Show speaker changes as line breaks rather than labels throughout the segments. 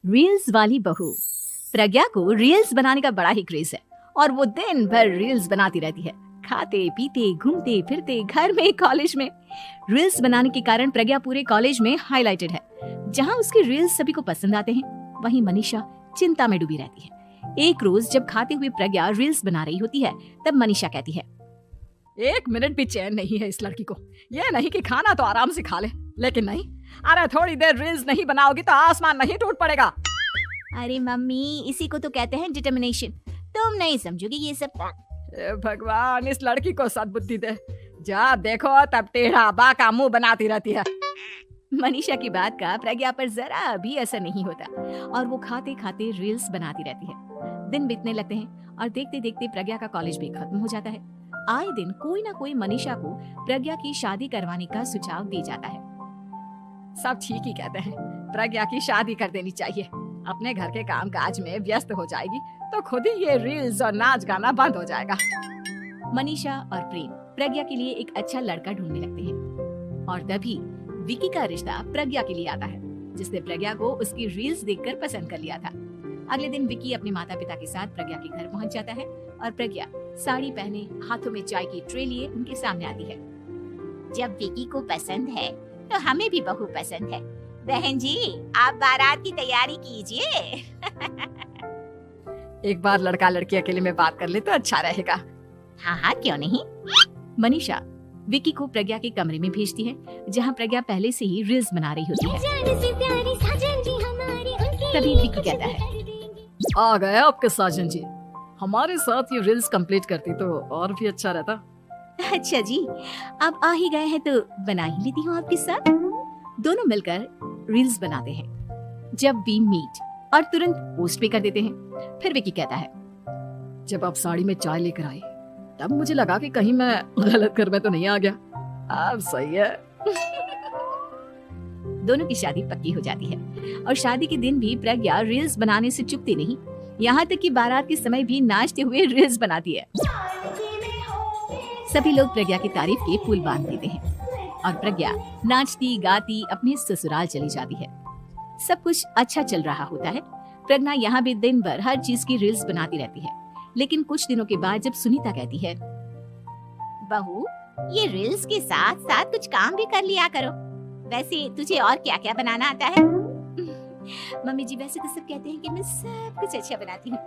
Reels वाली बहू। प्रज्ञा को रील्स बनाने का बड़ा ही क्रेज है और वो दिन भर रील्स बनाती रहती है, खाते पीते घूमते फिरते घर में कॉलेज में। रील्स बनाने के कारण प्रज्ञा पूरे कॉलेज में हाईलाइटेड है। जहाँ उसके रील्स सभी को पसंद आते हैं, वहीं मनीषा चिंता में डूबी रहती है। एक रोज जब खाते हुए प्रज्ञा रील्स बना रही होती है, तब मनीषा कहती है,
1 मिनट भी चैन नहीं है इस लड़की को। ये नहीं कि खाना तो आराम से खा ले, लेकिन नहीं, अरे थोड़ी देर रील्स नहीं बनाओगी तो आसमान नहीं टूट पड़ेगा।
अरे मम्मी, इसी को तो कहते हैं डिटर्मिनेशन। तुम नहीं समझोगी ये सब।
भगवान, इस लड़की को सद्बुद्धि दे। जब देखो तब टेढ़ा बाका मुंह बनाती रहती है।
मनीषा की बात का प्रज्ञा पर जरा भी असर नहीं होता और वो खाते खाते रील्स बनाती रहती है। दिन बीतने लगते हैं और देखते देखते प्रज्ञा का कॉलेज भी खत्म हो जाता है। आए दिन कोई ना कोई मनीषा को प्रज्ञा की शादी करवाने का सुझाव दे जाता है।
सब ठीक ही कहते हैं, प्रज्ञा की शादी कर देनी चाहिए। अपने घर के काम काज में व्यस्त हो जाएगी तो खुद ही ये रील्स और नाच गाना बंद हो जाएगा।
मनीषा और प्रेम प्रज्ञा के लिए एक अच्छा लड़का ढूंढने लगते हैं और तभी विकी का रिश्ता प्रज्ञा के लिए आता है, जिसने प्रज्ञा को उसकी रील्स देखकर पसंद कर लिया था। अगले दिन विकी अपने माता पिता के साथ प्रज्ञा के घर पहुंच जाता है और प्रज्ञा साड़ी पहने हाथों में चाय की ट्रे लिए उनके सामने आती है।
जब विकी को पसंद है तो हमें भी बहू पसंद है। बहन जी, आप बारात की तैयारी कीजिए।
एक बार लड़का लड़की अकेले में बात कर ले तो अच्छा रहेगा।
हाँ हाँ, क्यों नहीं।
मनीषा विकी को प्रज्ञा के कमरे में भेजती है, जहाँ प्रज्ञा पहले से ही रील्स बना रही होती है। तभी विकी कहता है,
आ गए आपके साजन जी। हमारे साथ ये रील्स कंप्लीट करती तो और भी अच्छा रहता।
अच्छा जी, अब आ ही गए हैं तो बना ही लेती हूँ आपके साथ। दोनों मिलकर रील्स बनाते हैं। जब वी मीट और तुरंत पोस्ट भी कर देते हैं। फिर विकी कहता है,
जब आप साड़ी में चाय लेकर आई तब मुझे लगा कि कहीं मैं गलत घर में तो नहीं आ गया। अब सही है।
दोनों की शादी पक्की हो जाती है और शादी के दिन भी प्रज्ञा रील्स बनाने से चुकती नहीं। यहाँ तक कि बारात के समय भी नाचते हुए रील्स बनाती है। सभी लोग प्रज्ञा की तारीफ के पुल बांध देते हैं और प्रज्ञा नाचती गाती अपने ससुराल चली जाती है। सब कुछ अच्छा चल रहा होता है। प्रज्ञा यहाँ भी दिन भर हर चीज की रील्स बनाती रहती है। लेकिन कुछ दिनों के बाद जब सुनीता कहती है,
बहू, ये रील्स के साथ साथ कुछ काम भी कर लिया करो। वैसे तुझे और क्या क्या बनाना आता है?
मम्मी जी, वैसे तो सब कहते हैं कि मैं सब कुछ अच्छा बनाती हूँ,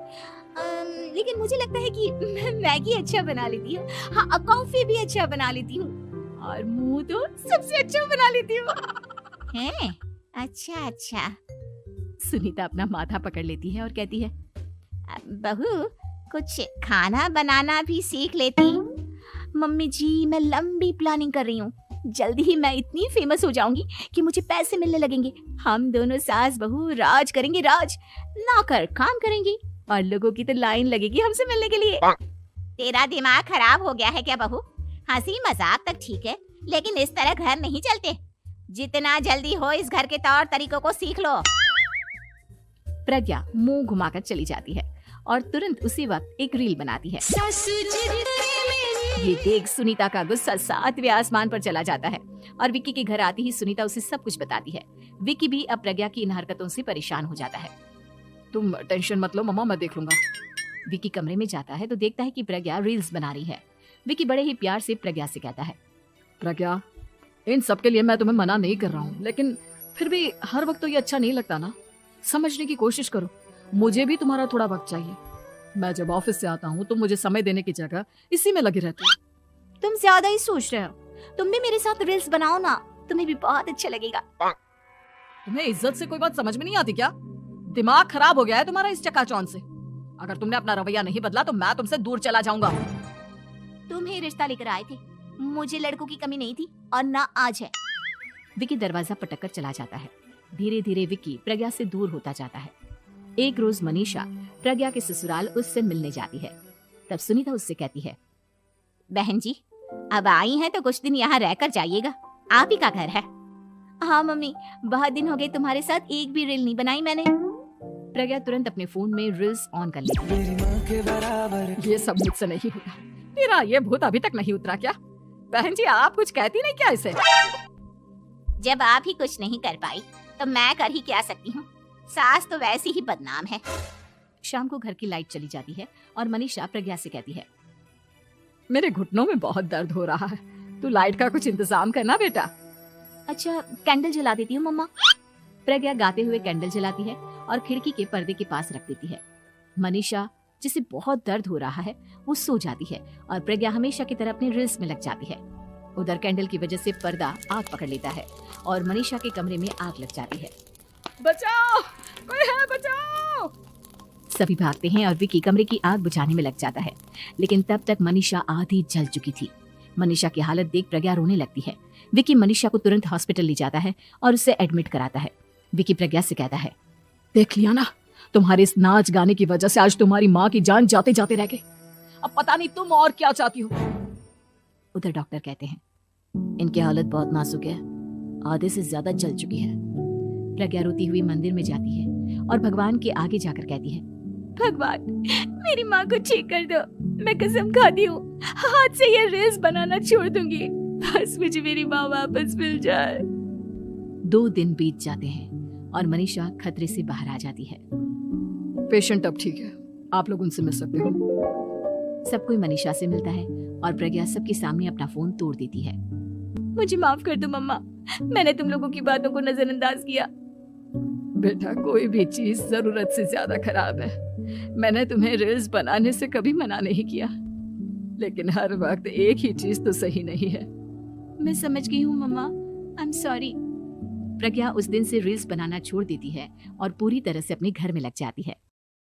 लेकिन मुझे लगता है कि मैं मैगी अच्छा बना लेती हूँ। हाँ, कॉफी भी अच्छा बना लेती हूँ और मुंह तो सबसे अच्छा बना लेती हूँ।
हैं? अच्छा अच्छा।
सुनीता अपना माथा पकड़ लेती है और कहती है,
बहू, कुछ खाना बनाना भी सीख लेती।
मम्मी जी, मैं लंबी प्लानिंग कर रही हूँ। जल्दी ही मैं इतनी फेमस हो जाऊंगी कि मुझे पैसे मिलने लगेंगे। हम दोनों सास बहू राज करेंगे, राज। नौकर काम करेंगे और लोगों की तो लाइन लगेगी हमसे मिलने के लिए।
तेरा दिमाग खराब हो गया है क्या बहू? हंसी मजाक तक ठीक है, लेकिन इस तरह घर नहीं चलते। जितना जल्दी हो इस घर के तौर तरीकों को सीख लो।
प्रज्ञा मुंह घुमाकर चली जाती है और तुरंत उसी वक्त एक रील बनाती है। ये देख सुनीता का गुस्सा 7वें आसमान पर चला जाता है और विक्की के घर आती ही सुनीता उसे सब कुछ बताती है। विक्की भी अब प्रज्ञा की इन हरकतों से परेशान हो जाता है।
तुम टेंशन मत लो मम्मा, मैं देख लूंगा।
विक्की कमरे में जाता है तो देखता है कि प्रज्ञा रील्स बना रही है। विक्की बड़े ही प्यार से प्रज्ञा से कहता है,
प्रज्ञा, इन सब के लिए मैं तुम्हें मना नहीं कर रहा हूँ, लेकिन फिर भी हर वक्त तो ये अच्छा नहीं लगता ना। समझने की कोशिश करो, मुझे भी तुम्हारा थोड़ा वक्त चाहिए। मैं जब ऑफिस से आता हूँ तो मुझे समय देने की जगह इसी में लगी रहती है।
तुम ज्यादा ही सोच रहे हो। तुम भी मेरे साथ रील्स बनाओ ना, तुम्हें भी बहुत अच्छा लगेगा।
तुम्हें इज्जत से कोई बात समझ में नहीं आती क्या? दिमाग खराब हो गया है तुम्हारा इस चकाचौंध से। अगर तुमने अपना रवैया नहीं बदला तो मैं तुमसे दूर चला जाऊंगा।
तुम ही रिश्ता लेकर आए थे, मुझे लड़कों की कमी नहीं थी और ना आज है। विक्की दरवाजा पटक कर चला जाता है। धीरे धीरे विक्की प्रज्ञा से दूर होता जाता है। एक रोज मनीषा प्रज्ञा के ससुराल उससे मिलने जाती है। तब सुनीता उससे कहती है,
बहन जी, अब आई हैं तो कुछ दिन यहाँ रहकर जाइएगा। आप ही का घर है।
हाँ मम्मी, बहुत दिन हो गए तुम्हारे साथ एक भी रील नहीं बनाई मैंने। प्रज्ञा तुरंत अपने फोन में रील्स ऑन कर लेती है।
ये सब मुझसे नहीं होगा। तेरा ये भूत अभी तक नहीं उतरा क्या? बहन जी, आप कुछ कहती नहीं क्या इसे?
जब आप ही कुछ नहीं कर पाई तो मैं कर ही क्या सकती हूँ। सास तो वैसी ही बदनाम है।
शाम को घर की लाइट चली जाती है और मनीषा प्रज्ञा से कहती है,
मेरे घुटनों में बहुत दर्द हो रहा है, तू लाइट का कुछ इंतजाम करना बेटा।
अच्छा कैंडल जला देती हूँ मम्मा। प्रज्ञा गाते हुए कैंडल जलाती है और खिड़की के पर्दे के पास रख देती है। मनीषा जिसे बहुत दर्द हो रहा है वो सो जाती है और प्रज्ञा हमेशा की तरह अपने रील्स में लग जाती है। उधर कैंडल की वजह से पर्दा आग पकड़ लेता है और मनीषा के कमरे में आग लग जाती है।
बचाओ, कोई है, बचाओ।
सभी भागते हैं और विकी कमरे की आग बुझाने में लग जाता है, लेकिन तब तक मनीषा आधी जल चुकी थी। मनीषा की हालत देख प्रज्ञा रोने लगती है। विकी मनीषा को तुरंत हॉस्पिटल ले जाता है और उसे एडमिट कराता है। विकी प्रज्ञा से कहता है,
देख लिया ना, तुम्हारे इस नाच गाने की वजह से आज तुम्हारी माँ की जान जाते जाते रह गई। अब पता नहीं तुम और क्या चाहती हो।
उधर डॉक्टर कहते हैं, इनकी हालत बहुत नाजुक है, आधे से ज्यादा जल चुकी है। प्रज्ञा रोती हुई मंदिर में जाती है और भगवान के आगे जाकर कहती है, भगवान मेरी माँ को ठीक कर दो, मैं कसम खाती हूँ हाथ से ये रील्स बनाना छोड़ दूंगी, बस मुझे मेरी माँ वापस मिल जाए। 2 दिन बीत जाते हैं और मनीषा खतरे से बाहर आ जाती है।
पेशेंट अब ठीक है, आप लोग उनसे मिल सकते हो।
सब कोई मनीषा से मिलता है और प्रज्ञा सबके सामने अपना फोन तोड़ देती है। मुझे माफ कर दो मम्मा, मैंने तुम लोगों की बातों को नजरअंदाज किया।
बेटा कोई भी चीज जरूरत से ज्यादा खराब है। मैंने तुम्हें रील्स बनाने से कभी मना नहीं किया, लेकिन हर वक्त एक ही चीज तो सही नहीं है।
मैं समझ गई हूँ मम्मा, आई एम सॉरी। प्रज्ञा उस दिन से रील्स बनाना छोड़ देती है और पूरी तरह से अपने घर में लग जाती है।